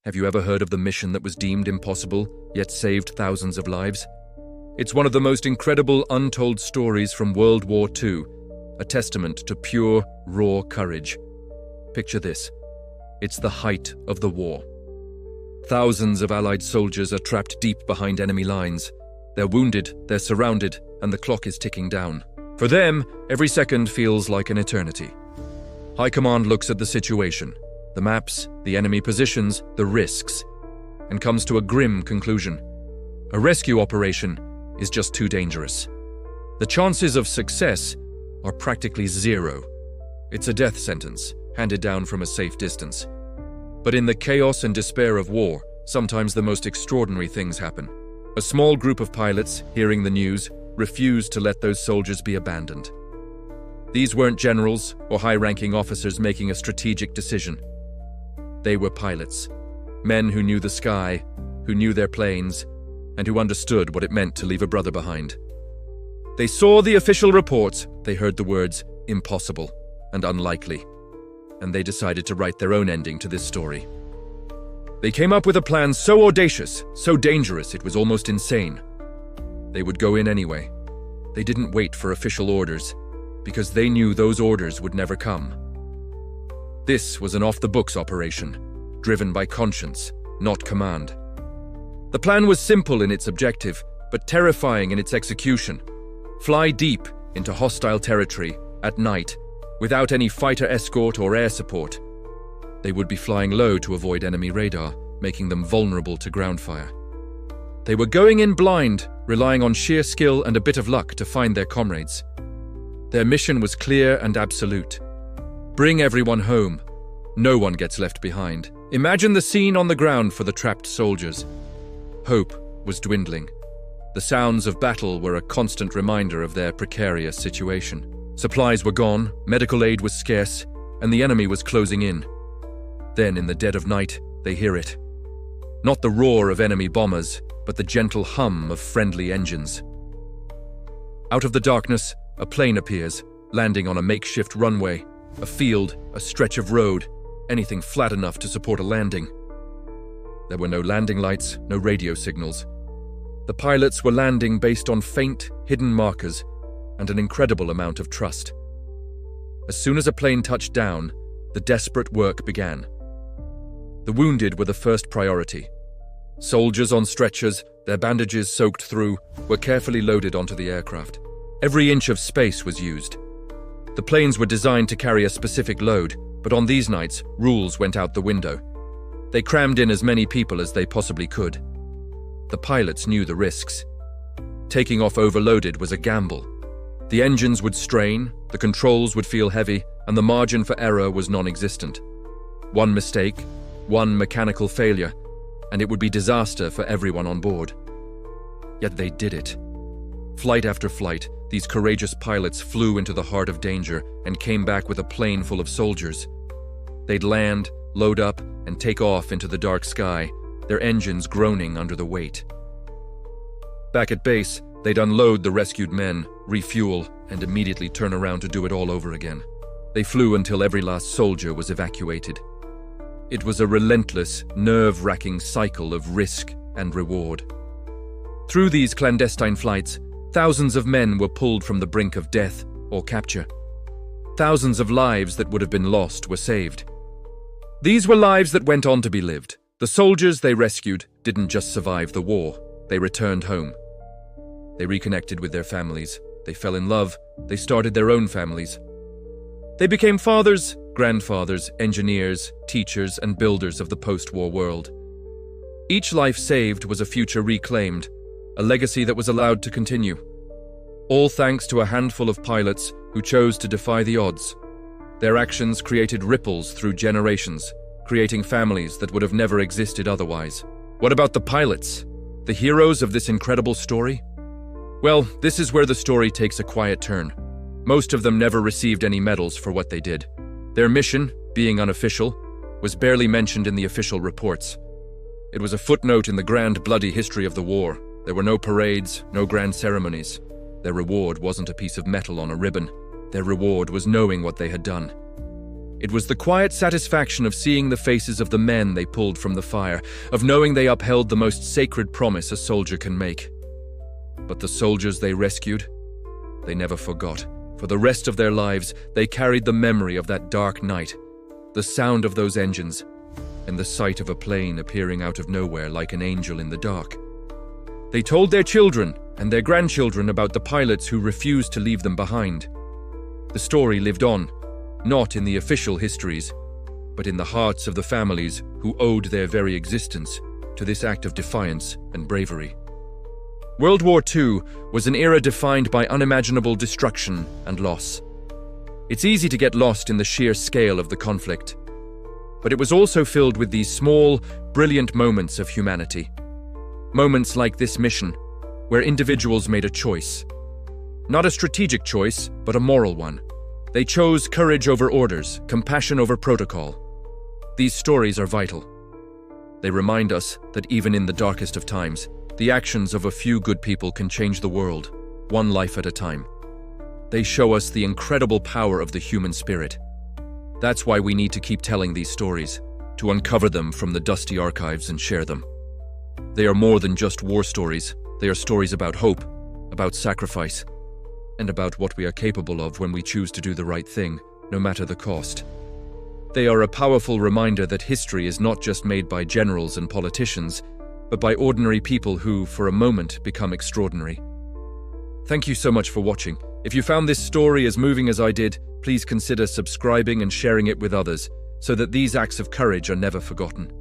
Have you ever heard of the mission that was deemed impossible, yet saved thousands of lives? It's one of the most incredible untold stories from World War II, a testament to pure, raw courage. Picture this. It's the height of the war. Thousands of Allied soldiers are trapped deep behind enemy lines. They're wounded, they're surrounded, and the clock is ticking down. For them, every second feels like an eternity. High Command looks at the situation, the maps, the enemy positions, the risks, and comes to a grim conclusion. A rescue operation is just too dangerous. The chances of success are practically zero. It's a death sentence, handed down from a safe distance. But in the chaos and despair of war, sometimes the most extraordinary things happen. A small group of pilots, hearing the news, refused to let those soldiers be abandoned. These weren't generals or high-ranking officers making a strategic decision. They were pilots, men who knew the sky, who knew their planes, and who understood what it meant to leave a brother behind. They saw the official reports, they heard the words impossible and unlikely, and they decided to write their own ending to this story. They came up with a plan so audacious, so dangerous, it was almost insane. They would go in anyway. They didn't wait for official orders, because they knew those orders would never come. This was an off-the-books operation, driven by conscience, not command. The plan was simple in its objective, but terrifying in its execution. Fly deep into hostile territory at night, without any fighter escort or air support. They would be flying low to avoid enemy radar, making them vulnerable to ground fire. They were going in blind, relying on sheer skill and a bit of luck to find their comrades. Their mission was clear and absolute. Bring everyone home. No one gets left behind. Imagine the scene on the ground for the trapped soldiers. Hope was dwindling. The sounds of battle were a constant reminder of their precarious situation. Supplies were gone, medical aid was scarce, and the enemy was closing in. Then, in the dead of night, they hear it. Not the roar of enemy bombers, but the gentle hum of friendly engines. Out of the darkness, a plane appears, landing on a makeshift runway, a field, a stretch of road, anything flat enough to support a landing. There were no landing lights, no radio signals. The pilots were landing based on faint, hidden markers and an incredible amount of trust. As soon as a plane touched down, the desperate work began. The wounded were the first priority. Soldiers on stretchers, their bandages soaked through, were carefully loaded onto the aircraft. Every inch of space was used. The planes were designed to carry a specific load, but on these nights, rules went out the window. They crammed in as many people as they possibly could. The pilots knew the risks. Taking off overloaded was a gamble. The engines would strain, the controls would feel heavy, and the margin for error was non-existent. One mistake, one mechanical failure, and it would be disaster for everyone on board. Yet they did it. Flight after flight, these courageous pilots flew into the heart of danger and came back with a plane full of soldiers. They'd land, load up, and take off into the dark sky, their engines groaning under the weight. Back at base, they'd unload the rescued men, refuel, and immediately turn around to do it all over again. They flew until every last soldier was evacuated. It was a relentless, nerve-wracking cycle of risk and reward. Through these clandestine flights, thousands of men were pulled from the brink of death or capture. Thousands of lives that would have been lost were saved. These were lives that went on to be lived. The soldiers they rescued didn't just survive the war, they returned home. They reconnected with their families, they fell in love, they started their own families. They became fathers, grandfathers, engineers, teachers, and builders of the post-war world. Each life saved was a future reclaimed, a legacy that was allowed to continue. All thanks to a handful of pilots who chose to defy the odds. Their actions created ripples through generations, creating families that would have never existed otherwise. What about the pilots? The heroes of this incredible story? Well, this is where the story takes a quiet turn. Most of them never received any medals for what they did. Their mission, being unofficial, was barely mentioned in the official reports. It was a footnote in the grand bloody history of the war. There were no parades, no grand ceremonies. Their reward wasn't a piece of metal on a ribbon. Their reward was knowing what they had done. It was the quiet satisfaction of seeing the faces of the men they pulled from the fire, of knowing they upheld the most sacred promise a soldier can make. But the soldiers they rescued, they never forgot. For the rest of their lives, they carried the memory of that dark night, the sound of those engines, and the sight of a plane appearing out of nowhere like an angel in the dark. They told their children and their grandchildren about the pilots who refused to leave them behind. The story lived on, not in the official histories, but in the hearts of the families who owed their very existence to this act of defiance and bravery. World War II was an era defined by unimaginable destruction and loss. It's easy to get lost in the sheer scale of the conflict, but it was also filled with these small, brilliant moments of humanity. Moments like this mission, where individuals made a choice. Not a strategic choice, but a moral one. They chose courage over orders, compassion over protocol. These stories are vital. They remind us that even in the darkest of times, the actions of a few good people can change the world, one life at a time. They show us the incredible power of the human spirit. That's why we need to keep telling these stories, to uncover them from the dusty archives and share them. They are more than just war stories. They are stories about hope, about sacrifice, and about what we are capable of when we choose to do the right thing, no matter the cost. They are a powerful reminder that history is not just made by generals and politicians, but by ordinary people who, for a moment, become extraordinary. Thank you so much for watching. If you found this story as moving as I did, please consider subscribing and sharing it with others, so that these acts of courage are never forgotten.